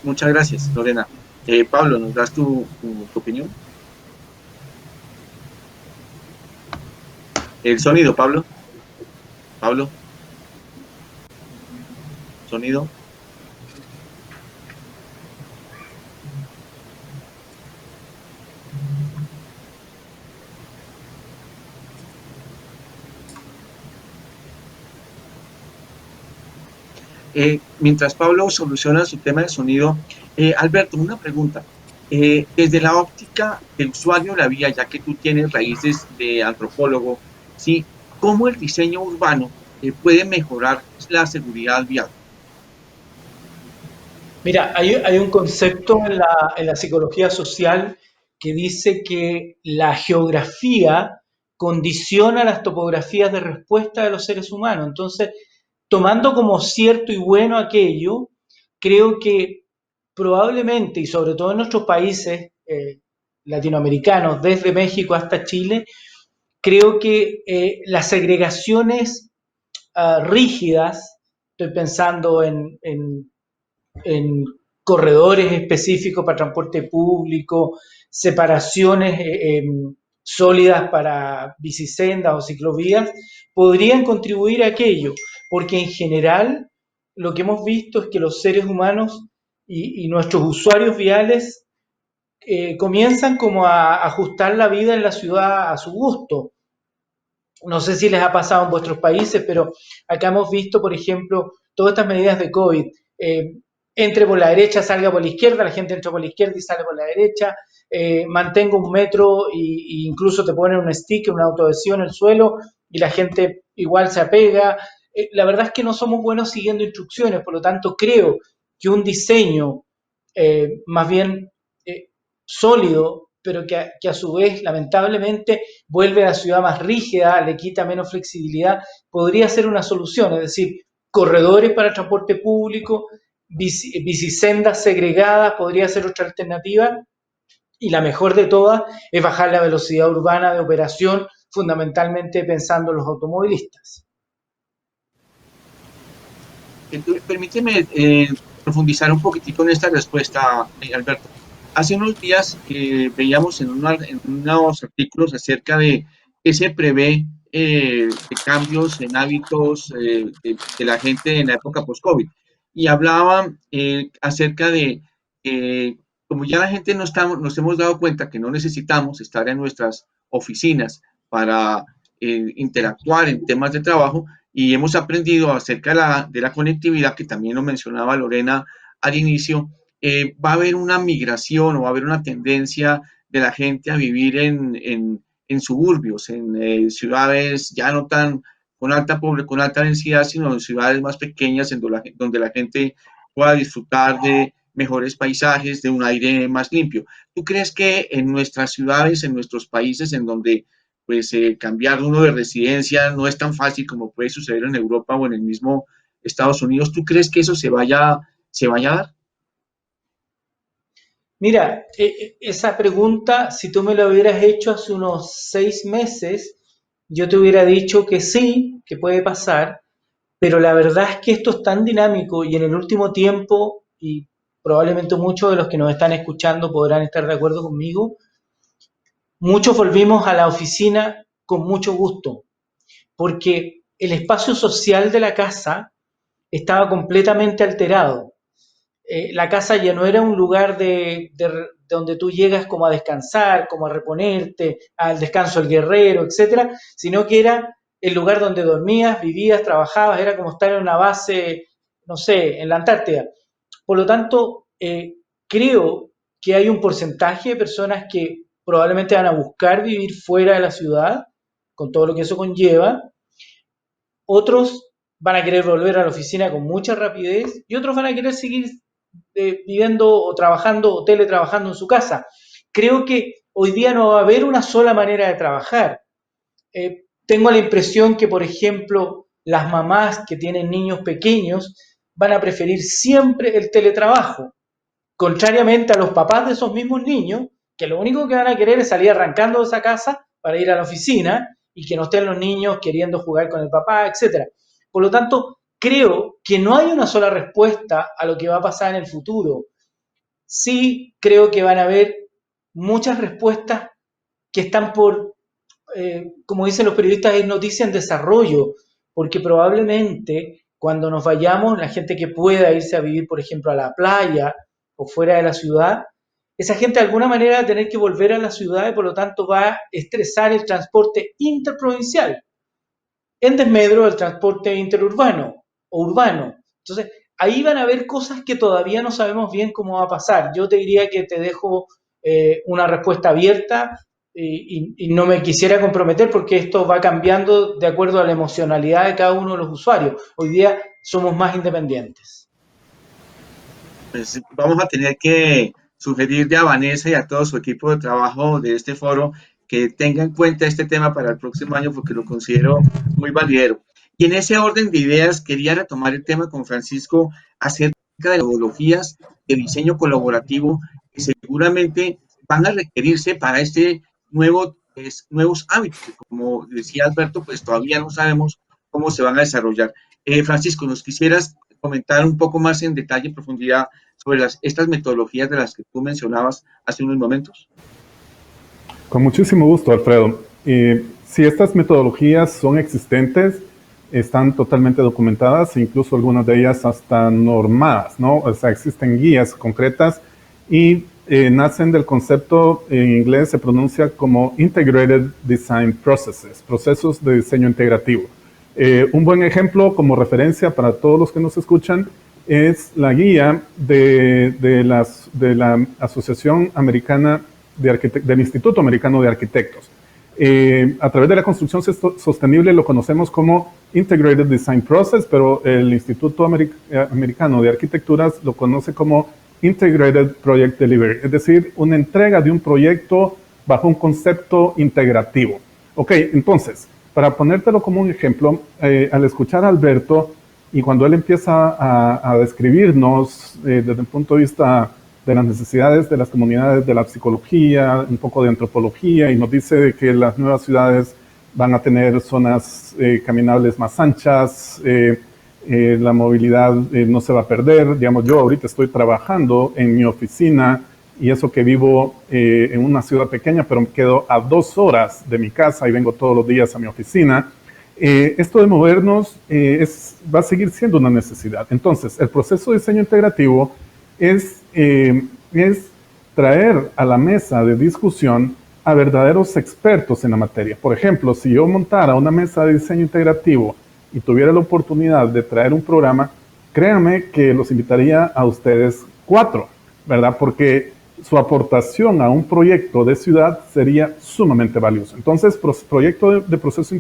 Muchas gracias, Lorena. Pablo, ¿nos das tu opinión? El sonido, Pablo. Pablo, sonido. Mientras Pablo soluciona su tema de sonido, Alberto, una pregunta. Desde la óptica del usuario de la vía, ya que tú tienes raíces de antropólogo, ¿sí? ¿Cómo el diseño urbano puede mejorar la seguridad vial? Mira, hay un concepto en la psicología social que dice que la geografía condiciona las topografías de respuesta de los seres humanos. Entonces, tomando como cierto y bueno aquello, creo que probablemente, y sobre todo en nuestros países latinoamericanos, desde México hasta Chile, creo que las segregaciones rígidas, estoy pensando en corredores específicos para transporte público, separaciones sólidas para bicisendas o ciclovías, podrían contribuir a aquello, porque en general lo que hemos visto es que los seres humanos y nuestros usuarios viales comienzan como a ajustar la vida en la ciudad a su gusto. No sé si les ha pasado en vuestros países, pero acá hemos visto, por ejemplo, todas estas medidas de COVID. Eh, Entre por la derecha, salga por la izquierda, la gente entra por la izquierda y sale por la derecha. Mantenga un metro y incluso te ponen un sticker, una autoadhesión en el suelo y la gente igual se apega. La verdad es que no somos buenos siguiendo instrucciones, por lo tanto creo que un diseño más bien sólido, pero que a su vez lamentablemente vuelve a la ciudad más rígida, le quita menos flexibilidad, podría ser una solución, es decir, corredores para transporte público, bicisendas segregadas podría ser otra alternativa, y la mejor de todas es bajar la velocidad urbana de operación, fundamentalmente pensando en los automovilistas. Permíteme profundizar un poquitico en esta respuesta, Alberto. Hace unos días veíamos en unos artículos acerca de qué se prevé de cambios en hábitos de la gente en la época post-COVID. Y hablaban acerca de, como ya la gente no estamos, nos hemos dado cuenta que no necesitamos estar en nuestras oficinas para interactuar en temas de trabajo, y hemos aprendido acerca de la conectividad, que también lo mencionaba Lorena al inicio. Va a haber una migración o va a haber una tendencia de la gente a vivir en suburbios, en ciudades ya no tan con alta densidad, sino en ciudades más pequeñas en donde la gente pueda disfrutar de mejores paisajes, de un aire más limpio. ¿Tú crees que en nuestras ciudades, en nuestros países, en donde pues cambiar uno de residencia no es tan fácil como puede suceder en Europa o en el mismo Estados Unidos? ¿Tú crees que eso se vaya a dar? Mira, esa pregunta, si tú me la hubieras hecho hace unos 6 meses, yo te hubiera dicho que sí, que puede pasar, pero la verdad es que esto es tan dinámico y en el último tiempo, y probablemente muchos de los que nos están escuchando podrán estar de acuerdo conmigo, muchos volvimos a la oficina con mucho gusto, porque el espacio social de la casa estaba completamente alterado. La casa ya no era un lugar donde tú llegas como a descansar, como a reponerte, al descanso del guerrero, etcétera, sino que era el lugar donde dormías, vivías, trabajabas, era como estar en una base, no sé, en la Antártida. Por lo tanto, creo que hay un porcentaje de personas que probablemente van a buscar vivir fuera de la ciudad, con todo lo que eso conlleva. Otros van a querer volver a la oficina con mucha rapidez y otros van a querer seguir viviendo o trabajando o teletrabajando en su casa. Creo que hoy día no va a haber una sola manera de trabajar. Tengo la impresión que, por ejemplo, las mamás que tienen niños pequeños van a preferir siempre el teletrabajo, contrariamente a los papás de esos mismos niños, que lo único que van a querer es salir arrancando de esa casa para ir a la oficina y que no estén los niños queriendo jugar con el papá, etcétera. Por lo tanto, creo que no hay una sola respuesta a lo que va a pasar en el futuro. sí creo que van a haber muchas respuestas que están como dicen los periodistas, es noticia en desarrollo, porque probablemente cuando nos vayamos, la gente que pueda irse a vivir, por ejemplo, a la playa o fuera de la ciudad, esa gente de alguna manera va a tener que volver a la ciudad y por lo tanto va a estresar el transporte interprovincial en desmedro del transporte interurbano o urbano. Entonces, ahí van a haber cosas que todavía no sabemos bien cómo va a pasar. Yo te diría que te dejo una respuesta abierta y no me quisiera comprometer porque esto va cambiando de acuerdo a la emocionalidad de cada uno de los usuarios. Hoy día somos más independientes. Pues vamos a tener que sugerirle a Vanessa y a todo su equipo de trabajo de este foro que tenga en cuenta este tema para el próximo año porque lo considero muy validero. Y en ese orden de ideas quería retomar el tema con Francisco acerca de metodologías de diseño colaborativo que seguramente van a requerirse para este nuevos hábitos que, como decía Alberto, pues todavía no sabemos cómo se van a desarrollar. Francisco, ¿nos quisieras comentar un poco más en detalle, en profundidad, sobre estas metodologías de las que tú mencionabas hace unos momentos? Con muchísimo gusto, Alfredo. Si estas metodologías son existentes, están totalmente documentadas, incluso algunas de ellas hasta normadas, ¿no? O sea, existen guías concretas y nacen del concepto, en inglés se pronuncia como Integrated Design Processes, procesos de diseño integrativo. Un buen ejemplo como referencia para todos los que nos escuchan es la guía de la Asociación Americana del Instituto Americano de Arquitectos. A través de la construcción sostenible lo conocemos como Integrated Design Process, pero el Instituto Americano de Arquitecturas lo conoce como Integrated Project Delivery, es decir, una entrega de un proyecto bajo un concepto integrativo. Ok, entonces, para ponértelo como un ejemplo, al escuchar a Alberto y cuando él empieza a describirnos desde el punto de vista de las necesidades de las comunidades, de la psicología, un poco de antropología, y nos dice que las nuevas ciudades van a tener zonas caminables más anchas, la movilidad no se va a perder. Digamos, yo ahorita estoy trabajando en mi oficina y eso que vivo en una ciudad pequeña, pero me quedo a 2 horas de mi casa y vengo todos los días a mi oficina. Esto de movernos va a seguir siendo una necesidad. Entonces, el proceso de diseño integrativo es traer a la mesa de discusión a verdaderos expertos en la materia. Por ejemplo, si yo montara una mesa de diseño integrativo y tuviera la oportunidad de traer un programa, créanme que los invitaría a ustedes 4, ¿verdad? Porque su aportación a un proyecto de ciudad sería sumamente valioso. Entonces, proyecto de proceso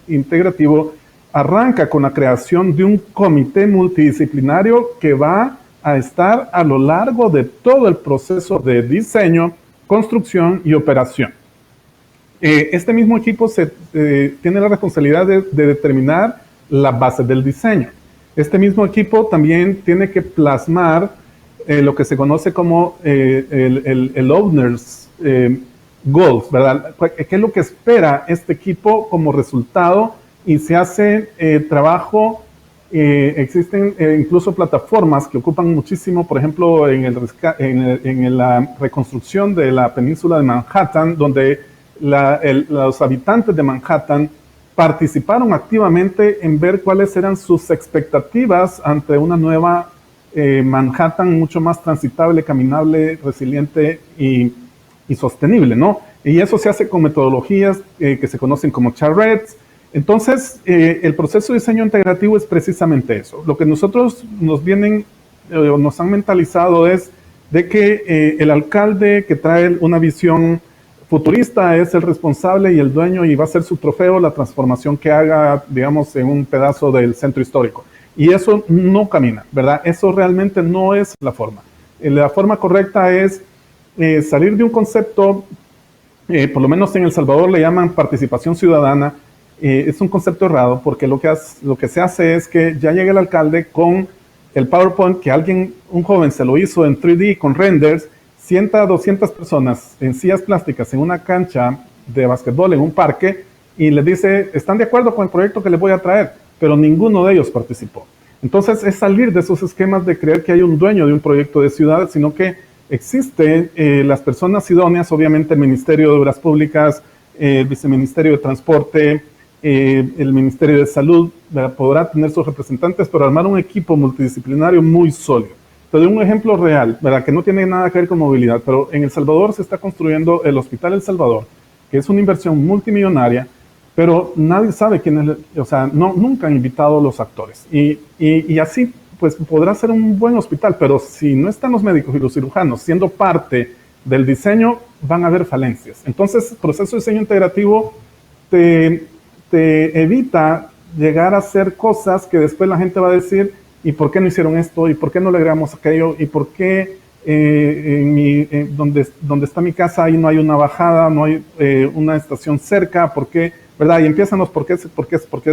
integrativo arranca con la creación de un comité multidisciplinario que va a estar a lo largo de todo el proceso de diseño, construcción y operación. Este mismo equipo tiene la responsabilidad de determinar la base del diseño. Este mismo equipo también tiene que plasmar lo que se conoce como el owner's goals, ¿verdad? ¿Qué es lo que espera este equipo como resultado? Y se hace trabajo. Existen incluso plataformas que ocupan muchísimo, por ejemplo, en la reconstrucción de la península de Manhattan, donde los habitantes de Manhattan participaron activamente en ver cuáles eran sus expectativas ante una nueva Manhattan mucho más transitable, caminable, resiliente y sostenible, ¿no? Y eso se hace con metodologías que se conocen como charrettes. Entonces, el proceso de diseño integrativo es precisamente eso. Lo que nosotros nos han mentalizado es de que el alcalde que trae una visión futurista es el responsable y el dueño y va a ser su trofeo la transformación que haga, digamos, en un pedazo del centro histórico. Y eso no camina, ¿verdad? Eso realmente no es la forma. La forma correcta es salir de un concepto, por lo menos en El Salvador le llaman participación ciudadana. Es un concepto errado porque lo que se hace es que ya llega el alcalde con el PowerPoint que un joven se lo hizo en 3D con renders, sienta a 200 personas en sillas plásticas en una cancha de básquetbol en un parque y les dice, ¿están de acuerdo con el proyecto que les voy a traer? Pero ninguno de ellos participó. Entonces es salir de esos esquemas de creer que hay un dueño de un proyecto de ciudad, sino que existen las personas idóneas, obviamente el Ministerio de Obras Públicas, el Viceministerio de Transporte, el Ministerio de Salud, ¿verdad? Podrá tener sus representantes, pero armar un equipo multidisciplinario muy sólido. Te doy un ejemplo real, ¿verdad? Que no tiene nada que ver con movilidad, pero en El Salvador se está construyendo el Hospital El Salvador, que es una inversión multimillonaria, pero nadie sabe quién es, o sea, nunca han invitado a los actores. Y así, pues podrá ser un buen hospital, pero si no están los médicos y los cirujanos siendo parte del diseño, van a haber falencias. Entonces, el proceso de diseño integrativo te evita llegar a hacer cosas que después la gente va a decir, ¿y por qué no hicieron esto? ¿Y por qué no le agregamos aquello? ¿Y por qué donde está mi casa ahí no hay una bajada, no hay una estación cerca? ¿Por qué? ¿Verdad? Y empiezan los por qué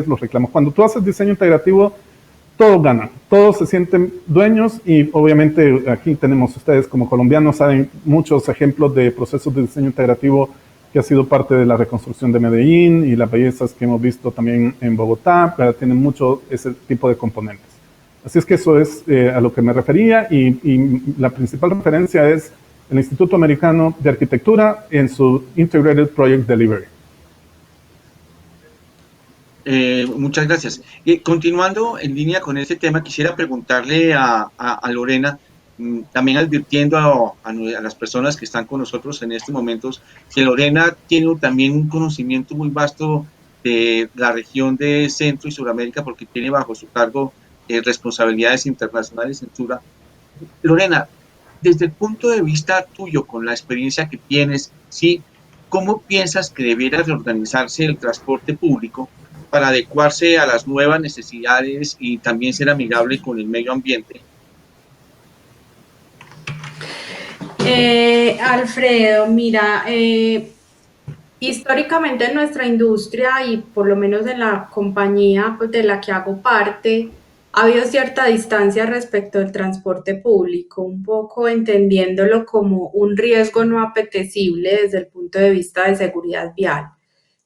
los reclamos. Cuando tú haces diseño integrativo, todos ganan, todos se sienten dueños y obviamente aquí tenemos, ustedes como colombianos saben muchos ejemplos de procesos de diseño integrativo que ha sido parte de la reconstrucción de Medellín y las bellezas que hemos visto también en Bogotá, pero tienen mucho ese tipo de componentes. Así es que eso es a lo que me refería y la principal referencia es el Instituto Americano de Arquitectura en su Integrated Project Delivery. Muchas gracias. Continuando en línea con este tema, quisiera preguntarle a Lorena, también advirtiendo a las personas que están con nosotros en estos momentos, que Lorena tiene también un conocimiento muy vasto de la región de Centro y Suramérica, porque tiene bajo su cargo responsabilidades internacionales en Sura. Lorena, desde el punto de vista tuyo, con la experiencia que tienes, ¿sí? ¿Cómo piensas que debiera reorganizarse el transporte público para adecuarse a las nuevas necesidades y también ser amigable con el medio ambiente? Alfredo, mira, históricamente en nuestra industria y por lo menos en la compañía pues, de la que hago parte, ha habido cierta distancia respecto al transporte público, un poco entendiéndolo como un riesgo no apetecible desde el punto de vista de seguridad vial.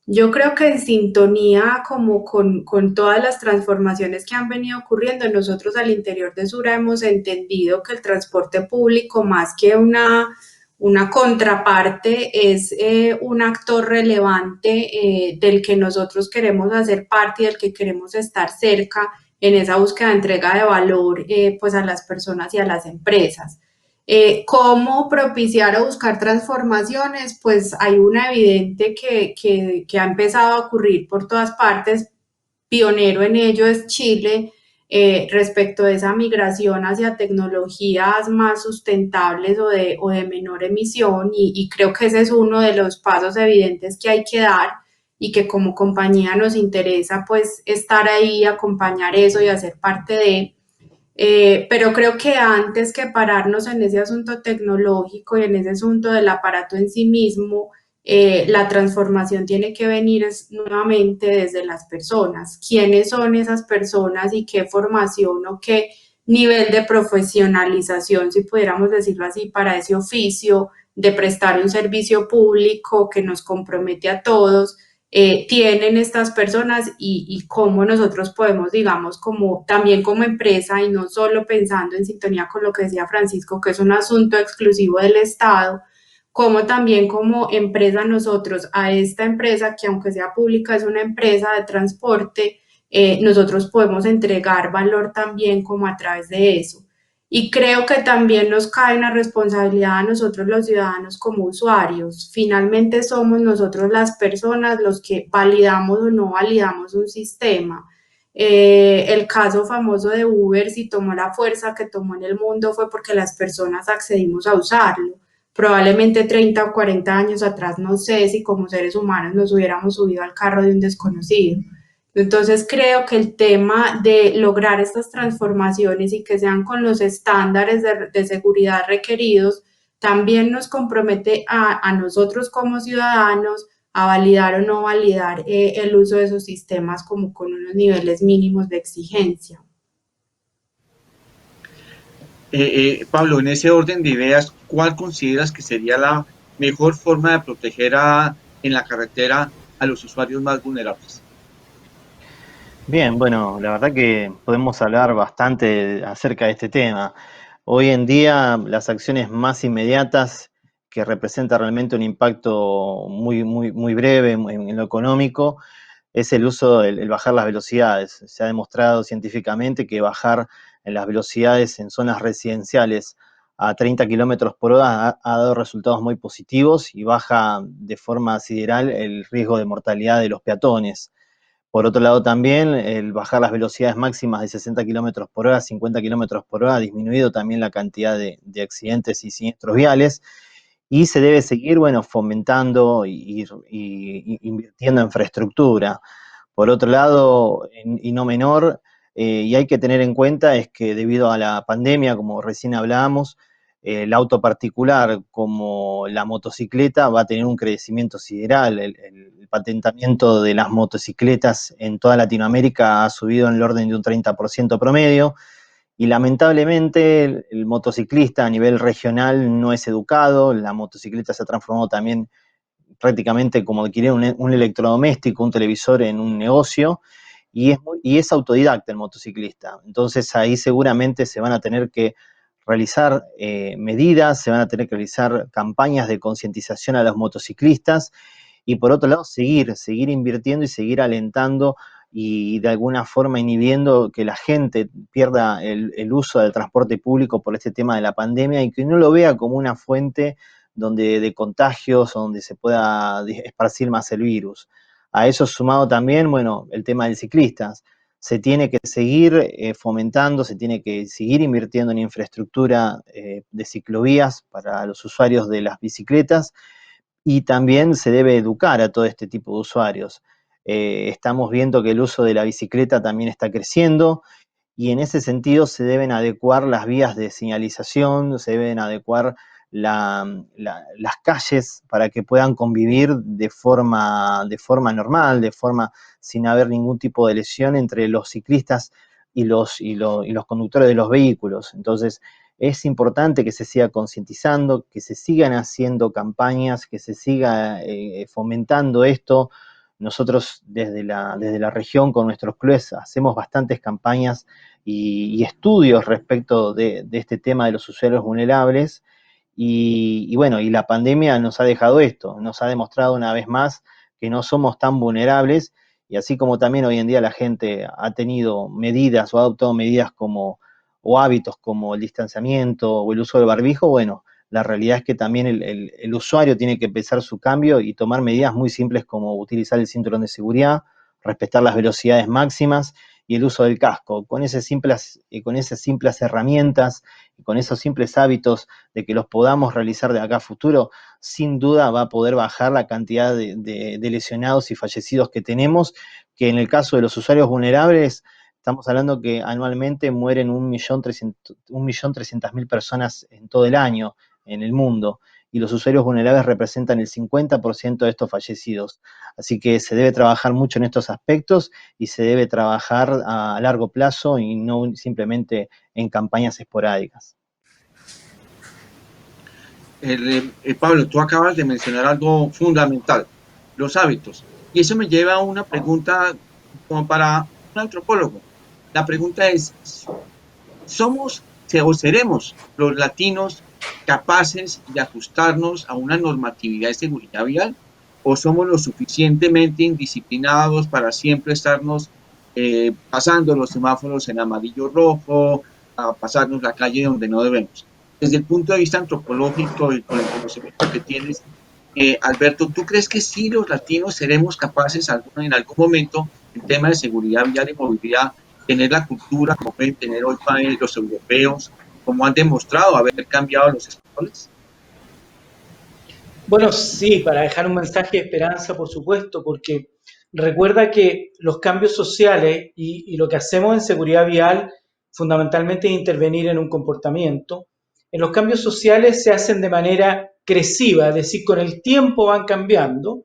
Yo creo que en sintonía como con todas las transformaciones que han venido ocurriendo, nosotros al interior de Sura hemos entendido que el transporte público, más que una contraparte, es un actor relevante del que nosotros queremos hacer parte y del que queremos estar cerca en esa búsqueda de entrega de valor pues a las personas y a las empresas. ¿Cómo propiciar o buscar transformaciones? Pues hay una evidente que ha empezado a ocurrir por todas partes. Pionero en ello es Chile, respecto de esa migración hacia tecnologías más sustentables o de menor emisión y creo que ese es uno de los pasos evidentes que hay que dar y que como compañía nos interesa pues estar ahí, acompañar eso y hacer parte de. Pero creo que antes que pararnos en ese asunto tecnológico y en ese asunto del aparato en sí mismo, la transformación tiene que venir nuevamente desde las personas. ¿Quiénes son esas personas y qué formación o qué nivel de profesionalización, si pudiéramos decirlo así, para ese oficio de prestar un servicio público que nos compromete a todos? Tienen estas personas y cómo nosotros podemos, digamos, como también como empresa y no solo pensando en sintonía con lo que decía Francisco, que es un asunto exclusivo del Estado, como también como empresa nosotros a esta empresa que aunque sea pública es una empresa de transporte, nosotros podemos entregar valor también como a través de eso. Y creo que también nos cae una responsabilidad a nosotros los ciudadanos como usuarios. Finalmente somos nosotros las personas los que validamos o no validamos un sistema. El caso famoso de Uber, si tomó la fuerza que tomó en el mundo, fue porque las personas accedimos a usarlo. Probablemente 30 o 40 años atrás, no sé si como seres humanos nos hubiéramos subido al carro de un desconocido. Entonces creo que el tema de lograr estas transformaciones y que sean con los estándares de seguridad requeridos también nos compromete a nosotros como ciudadanos a validar o no validar el uso de esos sistemas como con unos niveles mínimos de exigencia. Pablo, en ese orden de ideas, ¿cuál consideras que sería la mejor forma de proteger en la carretera a los usuarios más vulnerables? Bien, bueno, la verdad que podemos hablar bastante acerca de este tema. Hoy en día las acciones más inmediatas que representan realmente un impacto muy breve en lo económico es el uso, el bajar las velocidades. Se ha demostrado científicamente que bajar en las velocidades en zonas residenciales a 30 kilómetros por hora ha dado resultados muy positivos y baja de forma sideral el riesgo de mortalidad de los peatones. Por otro lado también, el bajar las velocidades máximas de 60 kilómetros por hora, 50 kilómetros por hora, ha disminuido también la cantidad de accidentes y siniestros viales, y se debe seguir, bueno, fomentando y invirtiendo en infraestructura. Por otro lado, y no menor, y hay que tener en cuenta, es que debido a la pandemia, como recién hablábamos, el auto particular como la motocicleta va a tener un crecimiento sideral. El patentamiento de las motocicletas en toda Latinoamérica ha subido en el orden de un 30% promedio, y lamentablemente el motociclista a nivel regional no es educado. La motocicleta se ha transformado también prácticamente como adquirir un electrodoméstico, un televisor en un negocio, y es autodidacta el motociclista. Entonces ahí seguramente se van a tener que realizar medidas, se van a tener que realizar campañas de concientización a los motociclistas, y por otro lado seguir invirtiendo y seguir alentando y de alguna forma inhibiendo que la gente pierda el uso del transporte público por este tema de la pandemia, y que no lo vea como una fuente de contagios, donde se pueda esparcir más el virus. A eso sumado también, bueno, el tema del ciclista. Se tiene que seguir fomentando, se tiene que seguir invirtiendo en infraestructura de ciclovías para los usuarios de las bicicletas, y también se debe educar a todo este tipo de usuarios. Estamos viendo que el uso de la bicicleta también está creciendo, y en ese sentido se deben adecuar las vías de señalización, se deben adecuar las calles para que puedan convivir de forma normal, sin haber ningún tipo de lesión entre los ciclistas y los conductores de los vehículos. Entonces, es importante que se siga concientizando, que se sigan haciendo campañas, que se siga fomentando esto. Nosotros desde la región con nuestros clubes hacemos bastantes campañas y estudios respecto de este tema de los usuarios vulnerables, y bueno, y la pandemia nos ha dejado esto, nos ha demostrado una vez más que no somos tan vulnerables, y así como también hoy en día la gente ha tenido medidas o ha adoptado medidas o hábitos como el distanciamiento o el uso del barbijo, bueno, la realidad es que también el usuario tiene que empezar su cambio y tomar medidas muy simples como utilizar el cinturón de seguridad, respetar las velocidades máximas y el uso del casco. Con esas simples herramientas y con esos simples hábitos de que los podamos realizar de acá a futuro, sin duda va a poder bajar la cantidad de lesionados y fallecidos que tenemos, que en el caso de los usuarios vulnerables, estamos hablando que anualmente mueren 1.300.000 personas en todo el año en el mundo, y los usuarios vulnerables representan el 50% de estos fallecidos. Así que se debe trabajar mucho en estos aspectos, y se debe trabajar a largo plazo y no simplemente en campañas esporádicas. Pablo, tú acabas de mencionar algo fundamental, los hábitos. Y eso me lleva a una pregunta como para un antropólogo. La pregunta es, ¿somos o seremos los latinos capaces de ajustarnos a una normatividad de seguridad vial? ¿O somos lo suficientemente indisciplinados para siempre estarnos pasando los semáforos en amarillo rojo, a pasarnos la calle donde no debemos? Desde el punto de vista antropológico y con el conocimiento que tienes, Alberto, ¿tú crees que sí los latinos seremos capaces en algún momento, en temas de seguridad vial y movilidad, tener la cultura como pueden tener hoy los europeos, como han demostrado haber cambiado los españoles? Bueno, sí, para dejar un mensaje de esperanza, por supuesto, porque recuerda que los cambios sociales y lo que hacemos en seguridad vial fundamentalmente es intervenir en un comportamiento. En los cambios sociales se hacen de manera creciva, es decir, con el tiempo van cambiando,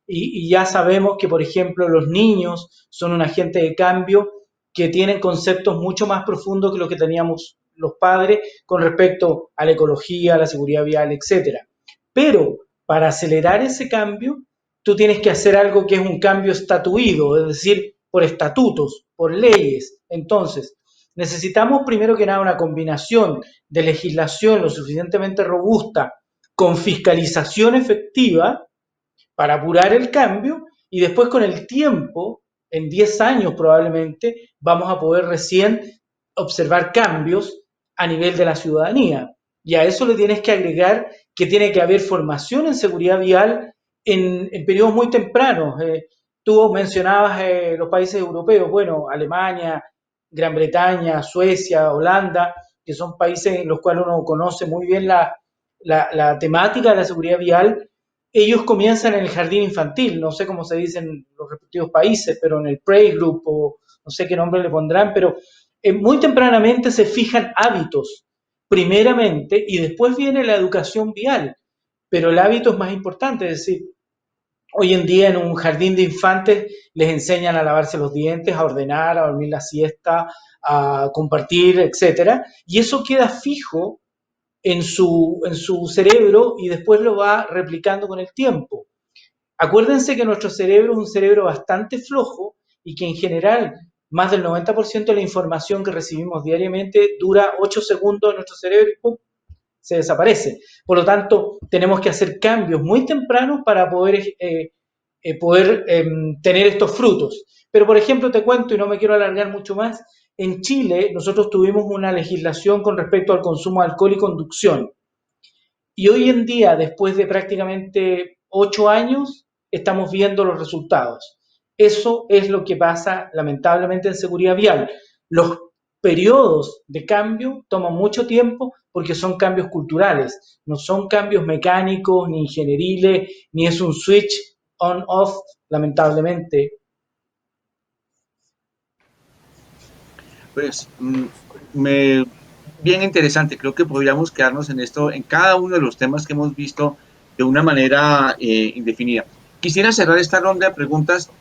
y ya sabemos que, por ejemplo, los niños son un agente de cambio que tienen conceptos mucho más profundos que los que teníamos los padres con respecto a la ecología, a la seguridad vial, etcétera. Pero para acelerar ese cambio, tú tienes que hacer algo que es un cambio estatuido, es decir, por estatutos, por leyes. Entonces, necesitamos primero que nada una combinación de legislación lo suficientemente robusta con fiscalización efectiva para apurar el cambio y después con el tiempo, en 10 años probablemente, vamos a poder recién observar cambios a nivel de la ciudadanía. Y a eso le tienes que agregar que tiene que haber formación en seguridad vial en periodos muy tempranos. Tú mencionabas los países europeos, bueno, Alemania, Gran Bretaña, Suecia, Holanda, que son países en los cuales uno conoce muy bien la temática de la seguridad vial. Ellos comienzan en el jardín infantil, no sé cómo se dice en los respectivos países, pero en el playgroup o no sé qué nombre le pondrán, pero muy tempranamente se fijan hábitos, primeramente, y después viene la educación vial, pero el hábito es más importante, es decir, hoy en día en un jardín de infantes les enseñan a lavarse los dientes, a ordenar, a dormir la siesta, a compartir, etcétera, y eso queda fijo en su cerebro y después lo va replicando con el tiempo. Acuérdense que nuestro cerebro es un cerebro bastante flojo y que en general más del 90% de la información que recibimos diariamente dura 8 segundos en nuestro cerebro y ¡pum!, se desaparece. Por lo tanto, tenemos que hacer cambios muy tempranos para poder tener estos frutos. Pero, por ejemplo, te cuento, y no me quiero alargar mucho más, en Chile nosotros tuvimos una legislación con respecto al consumo de alcohol y conducción. Y hoy en día, después de prácticamente 8 años, estamos viendo los resultados. Eso es lo que pasa, lamentablemente, en seguridad vial. Los periodos de cambio toman mucho tiempo porque son cambios culturales, no son cambios mecánicos, ni ingenieriles, ni es un switch on-off, lamentablemente. Pues bien interesante, creo que podríamos quedarnos en esto, en cada uno de los temas que hemos visto de una manera indefinida. Quisiera cerrar esta ronda de preguntas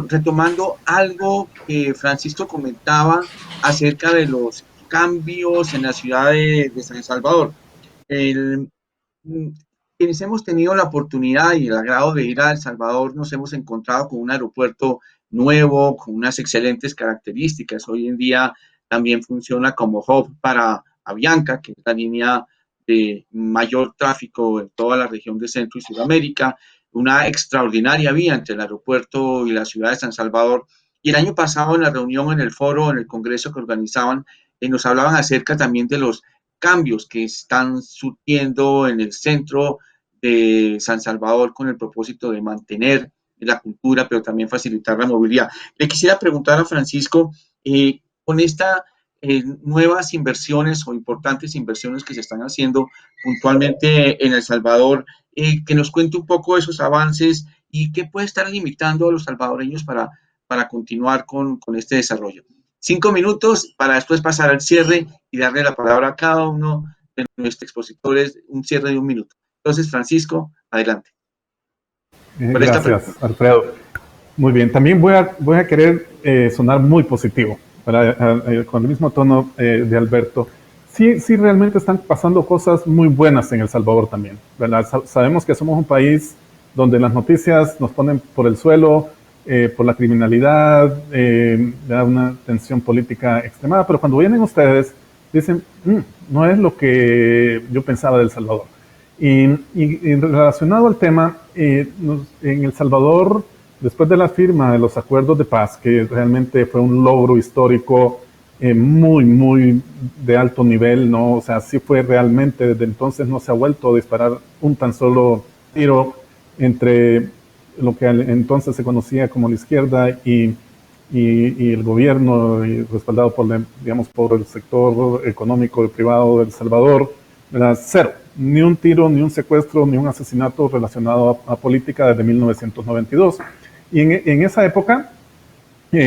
retomando algo que Francisco comentaba acerca de los cambios en la ciudad de San Salvador. Quienes hemos tenido la oportunidad y el agrado de ir a El Salvador, nos hemos encontrado con un aeropuerto nuevo, con unas excelentes características. Hoy en día también funciona como hub para Avianca, que es la línea de mayor tráfico en toda la región de Centro y Sudamérica, una extraordinaria vía entre el aeropuerto y la ciudad de San Salvador. Y el año pasado en la reunión, en el foro, en el congreso que organizaban, nos hablaban acerca también de los cambios que están surgiendo en el centro de San Salvador con el propósito de mantener la cultura, pero también facilitar la movilidad. Le quisiera preguntar a Francisco, con estas nuevas inversiones o importantes inversiones que se están haciendo puntualmente en El Salvador, que nos cuente un poco de esos avances y qué puede estar limitando a los salvadoreños para continuar con este desarrollo. 5 minutos para después pasar al cierre y darle la palabra a cada uno de nuestros expositores, un cierre de 1 minuto. Entonces, Francisco, adelante. Gracias, Alfredo. Muy bien, también voy a querer sonar muy positivo, con el mismo tono de Alberto. Sí, realmente están pasando cosas muy buenas en El Salvador también, ¿verdad? Sabemos que somos un país donde las noticias nos ponen por el suelo, por la criminalidad, una tensión política extremada, pero cuando vienen ustedes, dicen, no es lo que yo pensaba de El Salvador. Y relacionado al tema, en El Salvador, después de la firma de los acuerdos de paz, que realmente fue un logro histórico muy de alto nivel, ¿no? O sea, sí fue realmente, desde entonces no se ha vuelto a disparar un tan solo tiro entre lo que entonces se conocía como la izquierda y el gobierno, y respaldado por el sector económico y privado de El Salvador, ¿verdad? Cero. Ni un tiro, ni un secuestro, ni un asesinato relacionado a política desde 1992. Y en esa época,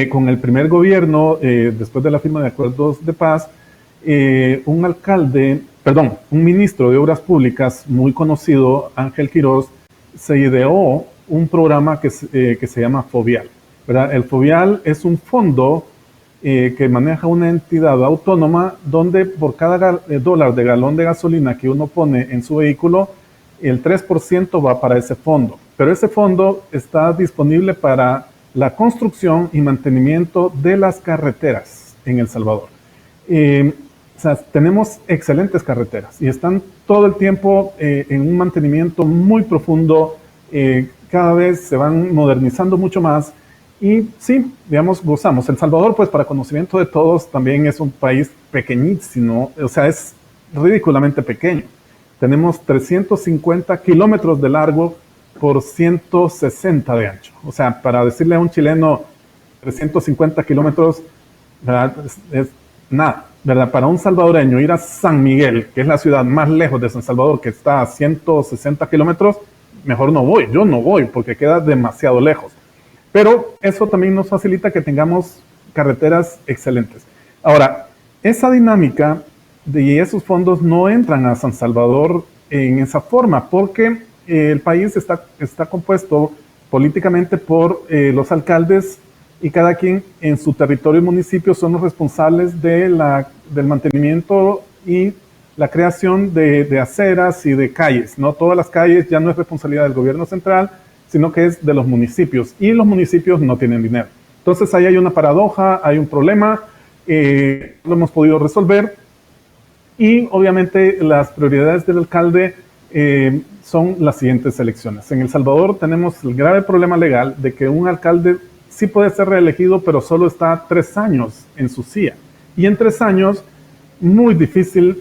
con el primer gobierno, después de la firma de acuerdos de paz, un ministro de Obras Públicas muy conocido, Ángel Quiroz, se ideó un programa que se llama FOVIAL, ¿verdad? El FOVIAL es un fondo que maneja una entidad autónoma donde por cada dólar de galón de gasolina que uno pone en su vehículo, el 3% va para ese fondo. Pero ese fondo está disponible para la construcción y mantenimiento de las carreteras en El Salvador. o sea, tenemos excelentes carreteras y están todo el tiempo en un mantenimiento muy profundo, cada vez se van modernizando mucho más y sí, digamos, gozamos. El Salvador, pues para conocimiento de todos, también es un país pequeñísimo, o sea, es ridículamente pequeño. Tenemos 350 kilómetros de largo por 160 de ancho. O sea, para decirle a un chileno 350 kilómetros, ¿verdad? Es nada, ¿verdad? Para un salvadoreño ir a San Miguel, que es la ciudad más lejos de San Salvador, que está a 160 kilómetros, mejor no voy. Yo no voy porque queda demasiado lejos. Pero eso también nos facilita que tengamos carreteras excelentes. Ahora, esa dinámica y esos fondos no entran a San Salvador en esa forma, porque el país está compuesto políticamente por los alcaldes y cada quien en su territorio y municipio son los responsables del mantenimiento y la creación de aceras y de calles, ¿no? Todas las calles ya no es responsabilidad del gobierno central, sino que es de los municipios, y los municipios no tienen dinero. Entonces ahí hay una paradoja, hay un problema, lo hemos podido resolver, y obviamente las prioridades del alcalde son las siguientes elecciones. En El Salvador tenemos el grave problema legal de que un alcalde sí puede ser reelegido, pero solo está 3 años en su silla, y en 3 años muy difícil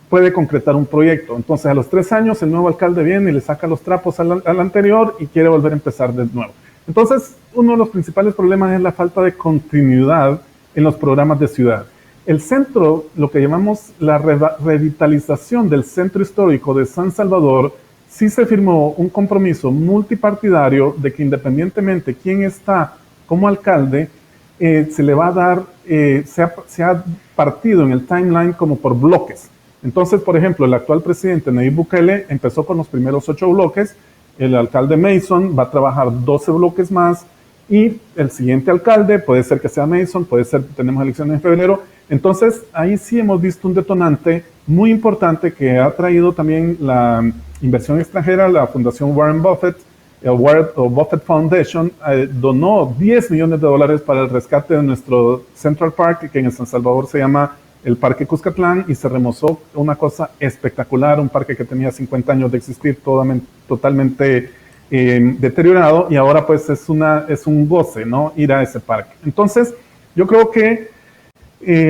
puede concretar un proyecto. Entonces a los 3 años el nuevo alcalde viene y le saca los trapos al anterior y quiere volver a empezar de nuevo. Entonces uno de los principales problemas es la falta de continuidad en los programas de ciudad. El centro, lo que llamamos la revitalización del centro histórico de San Salvador, sí se firmó un compromiso multipartidario de que independientemente quién está como alcalde, se le va a dar, se ha partido en el timeline como por bloques. Entonces, por ejemplo, el actual presidente Nayib Bukele empezó con los primeros 8 bloques, el alcalde Mason va a trabajar 12 bloques más, y el siguiente alcalde puede ser que sea Mason, puede ser, tenemos elecciones en febrero. Entonces, ahí sí hemos visto un detonante muy importante que ha traído también la inversión extranjera. La Fundación Warren Buffett, el Warren Buffett Foundation, donó $10 millones para el rescate de nuestro Central Park, que en San Salvador se llama el Parque Cuscatlán, y se remozó una cosa espectacular, un parque que tenía 50 años de existir, totalmente deteriorado, y ahora pues es un goce, ¿no? Ir a ese parque. Entonces, yo creo que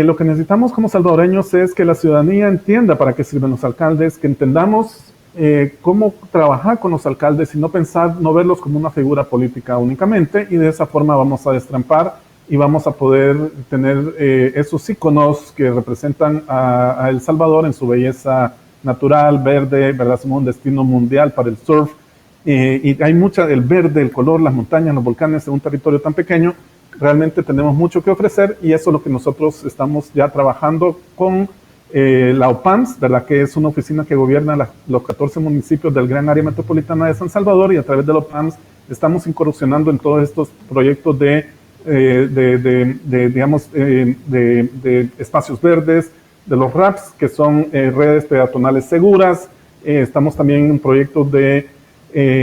lo que necesitamos como salvadoreños es que la ciudadanía entienda para qué sirven los alcaldes, que entendamos cómo trabajar con los alcaldes y no verlos como una figura política únicamente, y de esa forma vamos a destrampar y vamos a poder tener esos íconos que representan a El Salvador en su belleza natural, verde, ¿verdad? Somos un destino mundial para el surf, y hay el verde, el color, las montañas, los volcanes en un territorio tan pequeño. Realmente tenemos mucho que ofrecer, y eso es lo que nosotros estamos ya trabajando con la OPAMS, ¿verdad? Que es una oficina que gobierna los 14 municipios del gran área metropolitana de San Salvador, y a través de la OPAMS estamos incursionando en todos estos proyectos de espacios verdes, de los RAPs, que son redes peatonales seguras. Estamos también en un proyecto de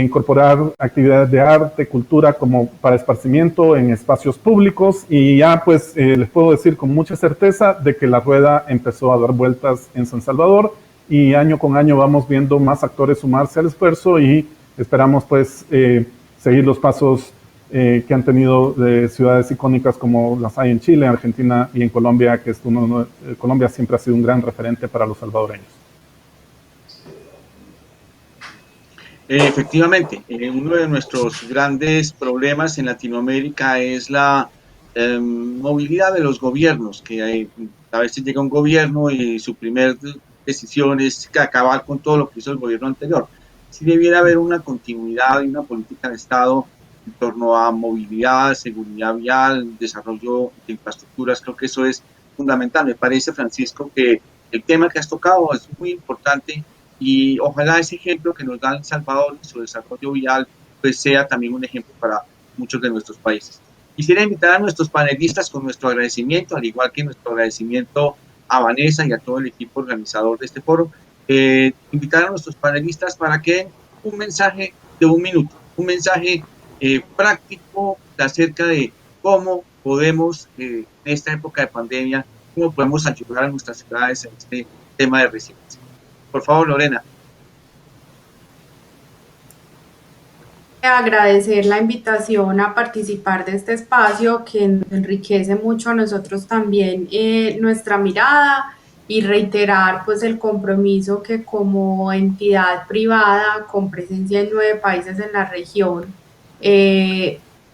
incorporar actividades de arte, cultura como para esparcimiento en espacios públicos, y ya pues les puedo decir con mucha certeza de que la rueda empezó a dar vueltas en San Salvador, y año con año vamos viendo más actores sumarse al esfuerzo, y esperamos pues seguir los pasos que han tenido de ciudades icónicas como las hay en Chile, Argentina y en Colombia, que Colombia siempre ha sido un gran referente para los salvadoreños. Efectivamente, uno de nuestros grandes problemas en Latinoamérica es la movilidad de los gobiernos, que a veces llega un gobierno y su primer decisión es acabar con todo lo que hizo el gobierno anterior. Si debiera haber una continuidad y una política de Estado en torno a movilidad, seguridad vial, desarrollo de infraestructuras, creo que eso es fundamental. Me parece, Francisco, que el tema que has tocado es muy importante, y ojalá ese ejemplo que nos da El Salvador y su desarrollo vial pues sea también un ejemplo para muchos de nuestros países. Quisiera invitar a nuestros panelistas con nuestro agradecimiento, al igual que nuestro agradecimiento a Vanessa y a todo el equipo organizador de este foro, invitar a nuestros panelistas para que den un mensaje de 1 minuto, un mensaje práctico acerca de cómo podemos en esta época de pandemia cómo podemos ayudar a nuestras ciudades en este tema de resiliencia. Por favor, Lorena. Agradecer la invitación a participar de este espacio que enriquece mucho a nosotros también nuestra mirada y reiterar pues el compromiso que como entidad privada con presencia en 9 países en la región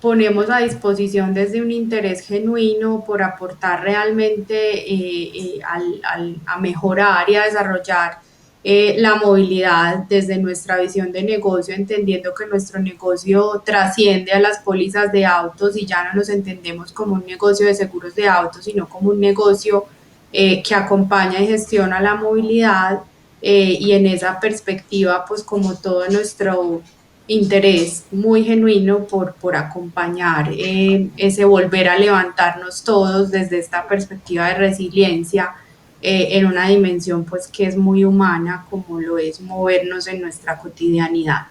ponemos a disposición desde un interés genuino por aportar realmente a mejorar y a desarrollar la movilidad desde nuestra visión de negocio, entendiendo que nuestro negocio trasciende a las pólizas de autos y ya no nos entendemos como un negocio de seguros de autos, sino como un negocio que acompaña y gestiona la movilidad y en esa perspectiva, pues como todo nuestro interés muy genuino por acompañar ese volver a levantarnos todos desde esta perspectiva de resiliencia en una dimensión pues que es muy humana como lo es movernos en nuestra cotidianidad.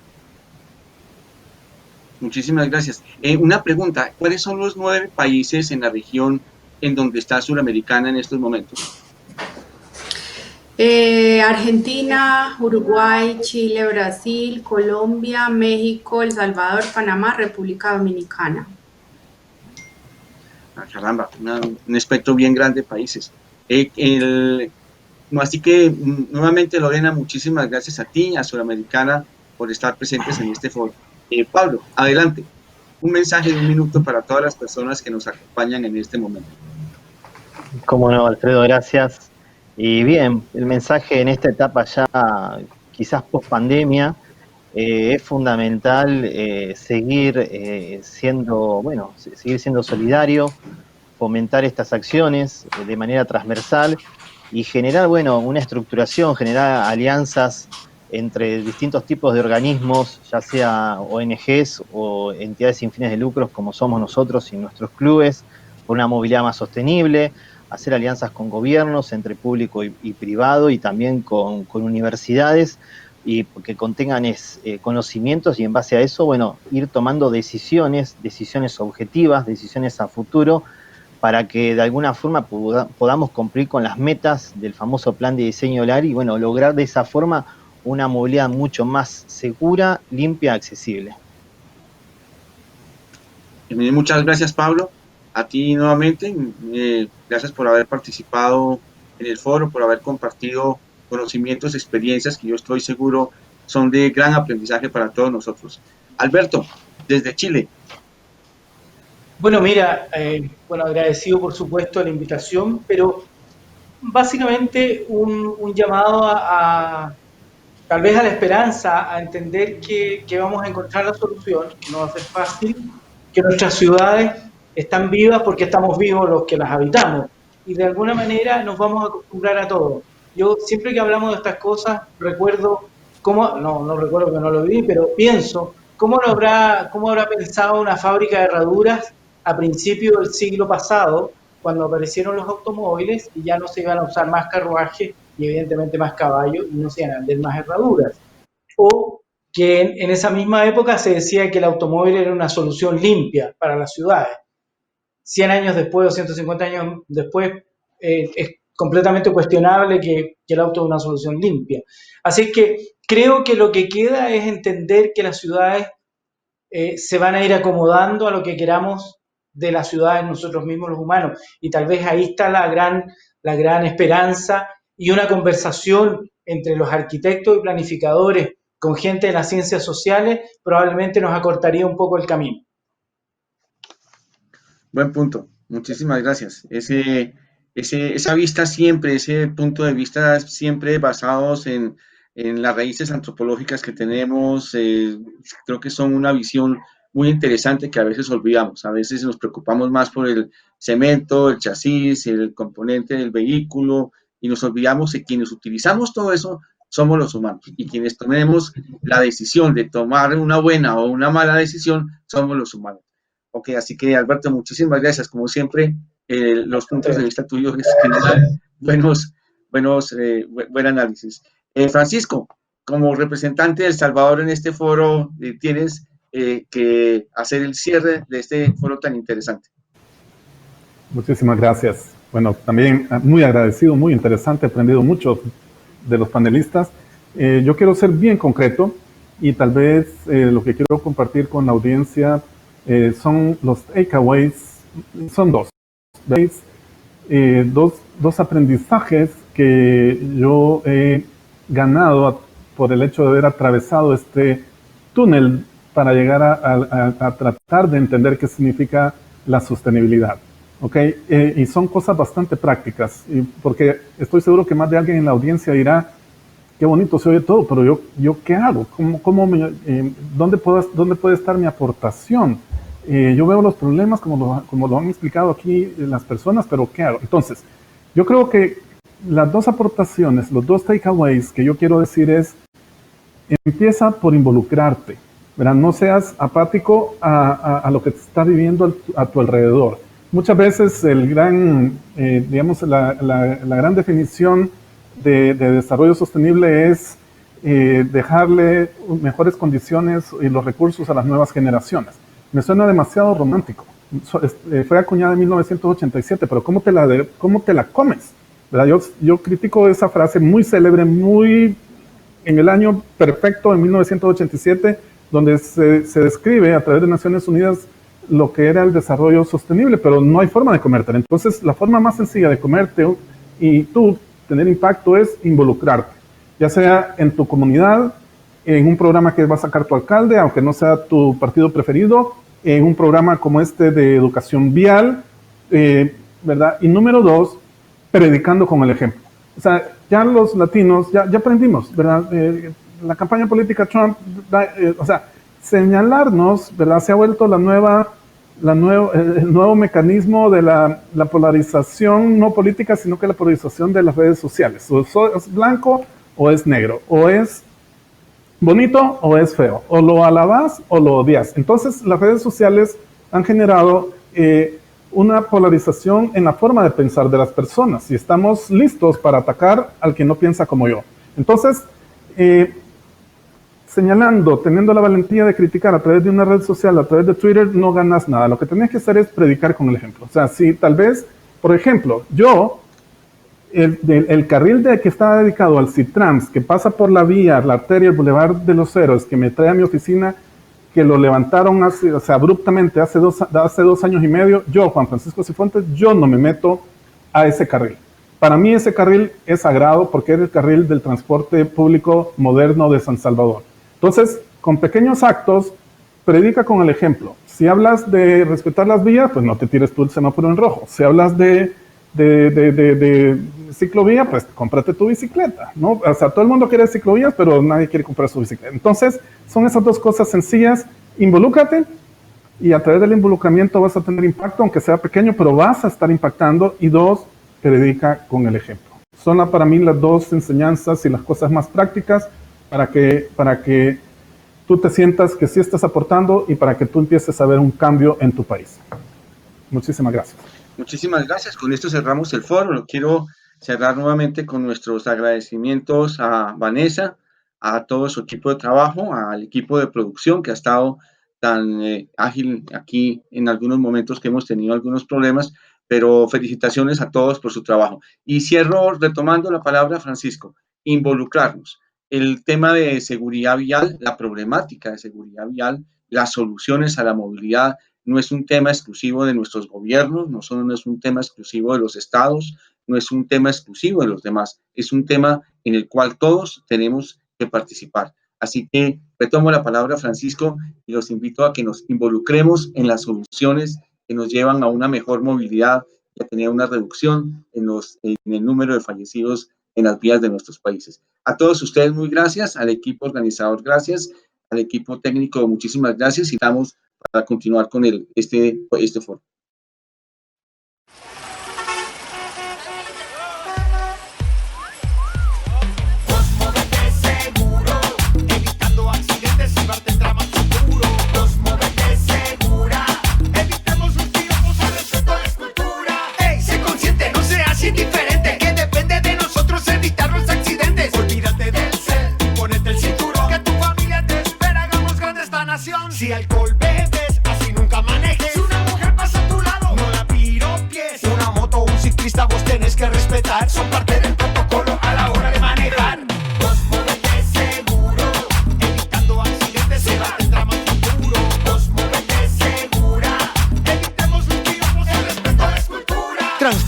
Muchísimas gracias. Una pregunta, ¿cuáles son los 9 países en la región en donde está Suramericana en estos momentos? Argentina, Uruguay, Chile, Brasil, Colombia, México, El Salvador, Panamá, República Dominicana. Ah, caramba, un espectro bien grande de países. Así que, nuevamente, Lorena, muchísimas gracias a ti, a Suramericana, por estar presentes en este foro. Pablo, adelante. Un mensaje de 1 minuto para todas las personas que nos acompañan en este momento. Cómo no, Alfredo, gracias. Y bien, el mensaje en esta etapa ya quizás post pandemia es fundamental seguir siendo solidario, fomentar estas acciones de manera transversal y generar, una estructuración, generar alianzas entre distintos tipos de organismos, ya sea ONGs o entidades sin fines de lucro como somos nosotros y nuestros clubes, por una movilidad más sostenible, hacer alianzas con gobiernos, entre público y privado, y también con universidades, y que contengan conocimientos, y en base a eso, ir tomando decisiones objetivas, decisiones a futuro, para que de alguna forma podamos cumplir con las metas del famoso plan de diseño LAR y lograr de esa forma una movilidad mucho más segura, limpia, accesible. Muchas gracias, Pablo. A ti nuevamente, gracias por haber participado en el foro, por haber compartido conocimientos, experiencias que yo estoy seguro son de gran aprendizaje para todos nosotros. Alberto, desde Chile. Bueno, mira, agradecido por supuesto la invitación, pero básicamente un llamado tal vez a la esperanza, a entender que vamos a encontrar la solución, que no va a ser fácil, que nuestras ciudades están vivas porque estamos vivos los que las habitamos y de alguna manera nos vamos a acostumbrar a todo. Yo siempre que hablamos de estas cosas recuerdo no recuerdo que no lo vi, pero pienso cómo habrá pensado una fábrica de herraduras a principios del siglo pasado, cuando aparecieron los automóviles y ya no se iban a usar más carruajes y evidentemente más caballos y no se iban a vender más herraduras. O que en esa misma época se decía que el automóvil era una solución limpia para las ciudades. 100 años después o 150 años después es completamente cuestionable que el auto es una solución limpia. Así que creo que lo que queda es entender que las ciudades se van a ir acomodando a lo que queramos de las ciudades nosotros mismos los humanos, y tal vez ahí está la gran esperanza, y una conversación entre los arquitectos y planificadores con gente de las ciencias sociales probablemente nos acortaría un poco el camino. Buen punto, muchísimas gracias. Esa vista siempre, ese punto de vista siempre basados en las raíces antropológicas que tenemos, creo que son una visión muy interesante que a veces olvidamos. A veces nos preocupamos más por el cemento, el chasis, el componente del vehículo, y nos olvidamos que quienes utilizamos todo eso somos los humanos, y quienes tomemos la decisión de tomar una buena o una mala decisión somos los humanos. Ok, así que Alberto, muchísimas gracias. Como siempre, los puntos de vista tuyos generan buen análisis. Francisco, como representante de El Salvador en este foro, tienes que hacer el cierre de este foro tan interesante. Muchísimas gracias. Bueno, también muy agradecido, muy interesante, he aprendido mucho de los panelistas. Yo quiero ser bien concreto y tal vez lo que quiero compartir con la audiencia son los takeaways, son dos aprendizajes que yo he ganado por el hecho de haber atravesado este túnel para llegar a tratar de entender qué significa la sostenibilidad. ¿Okay? Y son cosas bastante prácticas, porque estoy seguro que más de alguien en la audiencia dirá, qué bonito se oye todo, pero yo ¿qué hago? ¿Dónde puede estar mi aportación? Yo veo los problemas como lo han explicado aquí las personas, pero ¿qué hago? Entonces, yo creo que las dos aportaciones, los dos takeaways que yo quiero decir es, empieza por involucrarte, ¿verdad? No seas apático a lo que te está viviendo a tu alrededor. Muchas veces la gran definición de desarrollo sostenible es dejarle mejores condiciones y los recursos a las nuevas generaciones. Me suena demasiado romántico. Fue acuñada en 1987, pero ¿cómo te la comes? ¿Verdad? Yo critico esa frase muy célebre, muy en el año perfecto, en 1987, donde se describe a través de Naciones Unidas lo que era el desarrollo sostenible, pero no hay forma de comértela. Entonces, la forma más sencilla de comerte y tú tener impacto es involucrarte, ya sea en tu comunidad, en un programa que va a sacar tu alcalde, aunque no sea tu partido preferido, en un programa como este de educación vial, ¿verdad? Y número dos, predicando con el ejemplo. O sea, ya los latinos, ya aprendimos, ¿verdad? La campaña política Trump, o sea, señalarnos, ¿verdad? Se ha vuelto el nuevo mecanismo de la polarización, no política, sino que la polarización de las redes sociales. O es blanco o es negro, o es bonito o es feo, o lo alabas o lo odias. Entonces, las redes sociales han generado una polarización en la forma de pensar de las personas y estamos listos para atacar al que no piensa como yo. Entonces, señalando, teniendo la valentía de criticar a través de una red social, a través de Twitter, no ganas nada. Lo que tenés que hacer es predicar con el ejemplo. O sea, si tal vez, por ejemplo, el carril que está dedicado al Citrans, que pasa por la arteria, el Boulevard de los Héroes, que me trae a mi oficina, que lo levantaron abruptamente hace 2 años y medio, yo, Juan Francisco Cifuentes, yo no me meto a ese carril. Para mí ese carril es sagrado porque es el carril del transporte público moderno de San Salvador. Entonces, con pequeños actos, predica con el ejemplo. Si hablas de respetar las vías, pues no te tires tú el semáforo en rojo. Si hablas de ciclovía, pues cómprate tu bicicleta, ¿no? O sea, todo el mundo quiere ciclovías, pero nadie quiere comprar su bicicleta. Entonces, son esas dos cosas sencillas. Involúcrate y a través del involucramiento vas a tener impacto, aunque sea pequeño, pero vas a estar impactando. Y dos, predica con el ejemplo. Son para mí las dos enseñanzas y las cosas más prácticas para que tú te sientas que sí estás aportando y para que tú empieces a ver un cambio en tu país. Muchísimas gracias. Muchísimas gracias. Con esto cerramos el foro. Lo quiero cerrar nuevamente con nuestros agradecimientos a Vanessa, a todo su equipo de trabajo, al equipo de producción que ha estado tan ágil aquí en algunos momentos que hemos tenido algunos problemas, pero felicitaciones a todos por su trabajo. Y cierro retomando la palabra, Francisco, involucrarnos. El tema de seguridad vial, la problemática de seguridad vial, las soluciones a la movilidad, no es un tema exclusivo de nuestros gobiernos, no es un tema exclusivo de los estados, no es un tema exclusivo de los demás, es un tema en el cual todos tenemos que participar. Así que retomo la palabra, Francisco, y los invito a que nos involucremos en las soluciones que nos llevan a una mejor movilidad y a tener una reducción en el número de fallecidos en las vías de nuestros países. A todos ustedes, muy gracias, al equipo organizador, gracias, al equipo técnico, muchísimas gracias, y damos para continuar con este foro. Si alcohol bebes, así nunca manejes. Si una mujer pasa a tu lado, no la piropies. Una moto o un ciclista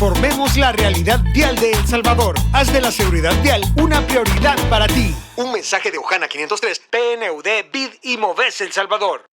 Transformemos la realidad vial de El Salvador. Haz de la seguridad vial una prioridad para ti. Un mensaje de Ojana 503, PNUD, BID y Moves El Salvador.